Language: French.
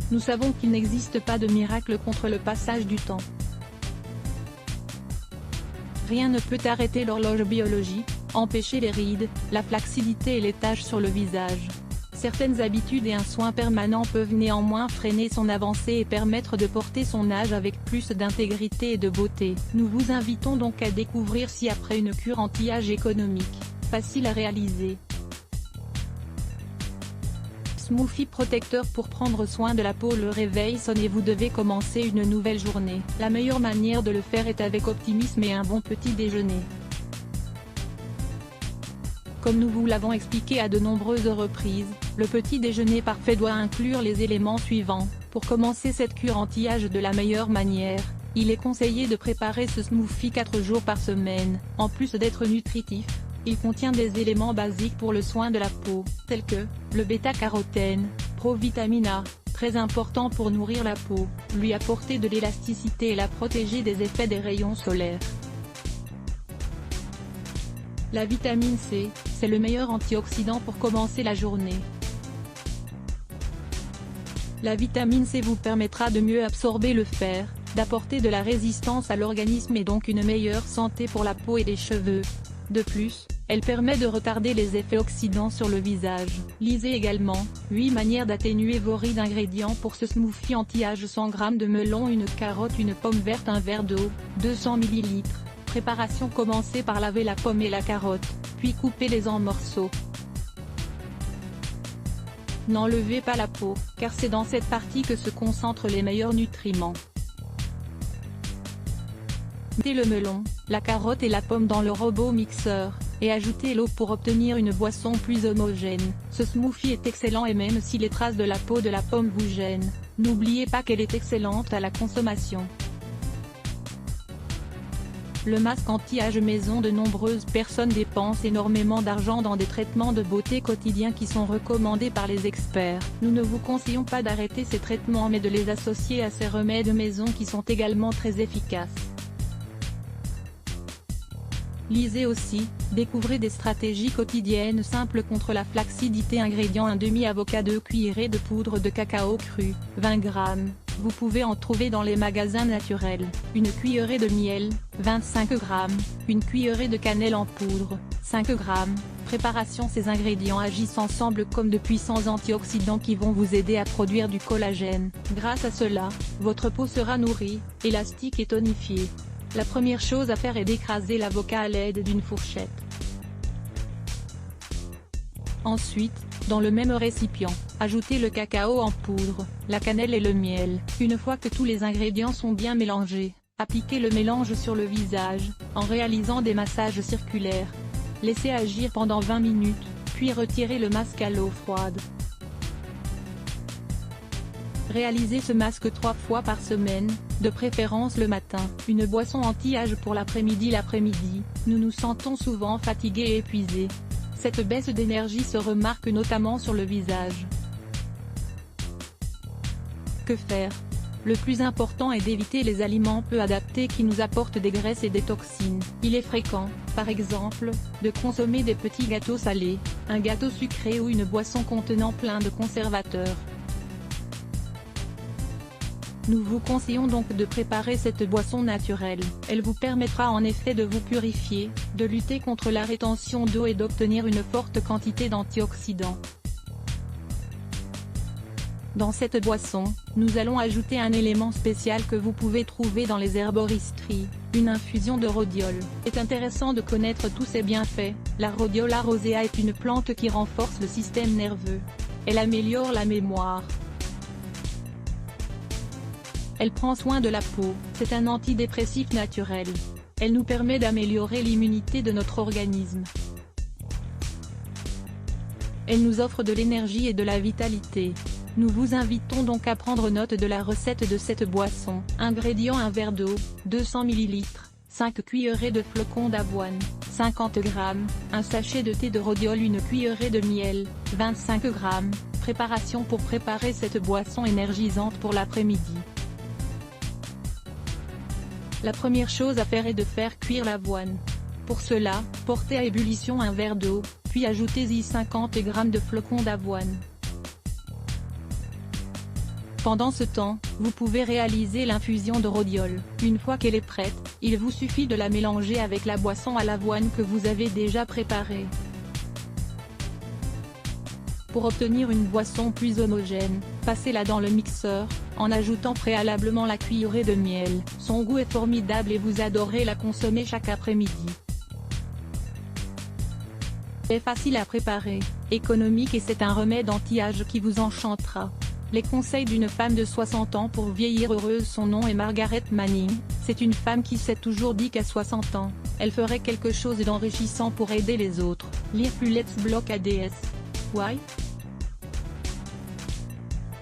Nous savons qu'il n'existe pas de miracle contre le passage du temps. Rien ne peut arrêter l'horloge biologique, empêcher les rides, la flacidité et les taches sur le visage. Certaines habitudes et un soin permanent peuvent néanmoins freiner son avancée et permettre de porter son âge avec plus d'intégrité et de beauté. Nous vous invitons donc à découvrir si après une cure anti-âge économique, facile à réaliser. Smoothie protecteur pour prendre soin de la peau. Le réveil sonne et vous devez commencer une nouvelle journée. La meilleure manière de le faire est avec optimisme et un bon petit déjeuner. Comme nous vous l'avons expliqué à de nombreuses reprises, le petit déjeuner parfait doit inclure les éléments suivants. Pour commencer cette cure anti-âge de la meilleure manière, il est conseillé de préparer ce smoothie 4 jours par semaine. En plus d'être nutritif, il contient des éléments basiques pour le soin de la peau, tels que le bêta-carotène, provitamine A, très important pour nourrir la peau, lui apporter de l'élasticité et la protéger des effets des rayons solaires. La vitamine C, c'est le meilleur antioxydant pour commencer la journée. La vitamine C vous permettra de mieux absorber le fer, d'apporter de la résistance à l'organisme et donc une meilleure santé pour la peau et les cheveux. De plus, elle permet de retarder les effets oxydants sur le visage. Lisez également, 8 manières d'atténuer vos rides. Ingrédients pour ce smoothie anti-âge: 100 g de melon, une carotte, une pomme verte, un verre d'eau, 200 ml. Préparation: commencez par laver la pomme et la carotte, puis coupez-les en morceaux. N'enlevez pas la peau, car c'est dans cette partie que se concentrent les meilleurs nutriments. Mettez le melon, la carotte et la pomme dans le robot mixeur, et ajoutez l'eau pour obtenir une boisson plus homogène. Ce smoothie est excellent et même si les traces de la peau de la pomme vous gênent, n'oubliez pas qu'elle est excellente à la consommation. Le masque anti-âge maison: de nombreuses personnes dépensent énormément d'argent dans des traitements de beauté quotidiens qui sont recommandés par les experts. Nous ne vous conseillons pas d'arrêter ces traitements mais de les associer à ces remèdes maison qui sont également très efficaces. Lisez aussi, découvrez des stratégies quotidiennes simples contre la flacidité. Ingrédients: un demi-avocat, 2 cuillerées de poudre de cacao cru, 20 g. Vous pouvez en trouver dans les magasins naturels. Une cuillerée de miel, 25 g. Une cuillerée de cannelle en poudre, 5 g. Préparation: ces ingrédients agissent ensemble comme de puissants antioxydants qui vont vous aider à produire du collagène. Grâce à cela, votre peau sera nourrie, élastique et tonifiée. La première chose à faire est d'écraser l'avocat à l'aide d'une fourchette. Ensuite, dans le même récipient, ajoutez le cacao en poudre, la cannelle et le miel. Une fois que tous les ingrédients sont bien mélangés, appliquez le mélange sur le visage, en réalisant des massages circulaires. Laissez agir pendant 20 minutes, puis retirez le masque à l'eau froide. Réalisez ce masque 3 fois par semaine, de préférence le matin. Une boisson anti-âge pour l'après-midi. L'après-midi, nous nous sentons souvent fatigués et épuisés. Cette baisse d'énergie se remarque notamment sur le visage. Que faire? Le plus important est d'éviter les aliments peu adaptés qui nous apportent des graisses et des toxines. Il est fréquent, par exemple, de consommer des petits gâteaux salés, un gâteau sucré ou une boisson contenant plein de conservateurs. Nous vous conseillons donc de préparer cette boisson naturelle. Elle vous permettra en effet de vous purifier, de lutter contre la rétention d'eau et d'obtenir une forte quantité d'antioxydants. Dans cette boisson, nous allons ajouter un élément spécial que vous pouvez trouver dans les herboristeries, une infusion de rhodiole. C'est intéressant de connaître tous ses bienfaits. La rhodiola rosea est une plante qui renforce le système nerveux. Elle améliore la mémoire. Elle prend soin de la peau, c'est un antidépressif naturel. Elle nous permet d'améliorer l'immunité de notre organisme. Elle nous offre de l'énergie et de la vitalité. Nous vous invitons donc à prendre note de la recette de cette boisson. Ingrédients: un verre d'eau, 200 ml, 5 cuillerées de flocons d'avoine, 50 g, un sachet de thé de rhodiole, une cuillerée de miel, 25 g. Préparation: pour préparer cette boisson énergisante pour l'après-midi. La première chose à faire est de faire cuire l'avoine. Pour cela, portez à ébullition un verre d'eau, puis ajoutez-y 50 g de flocons d'avoine. Pendant ce temps, vous pouvez réaliser l'infusion de rhodiol. Une fois qu'elle est prête, il vous suffit de la mélanger avec la boisson à l'avoine que vous avez déjà préparée. Pour obtenir une boisson plus homogène, passez-la dans le mixeur, en ajoutant préalablement la cuillerée de miel. Son goût est formidable et vous adorez la consommer chaque après-midi. C'est facile à préparer, économique et c'est un remède anti-âge qui vous enchantera. Les conseils d'une femme de 60 ans pour vieillir heureuse. Son nom est Margaret Manning, c'est une femme qui s'est toujours dit qu'à 60 ans, elle ferait quelque chose d'enrichissant pour aider les autres. Lire plus Let's Block ADS. Why?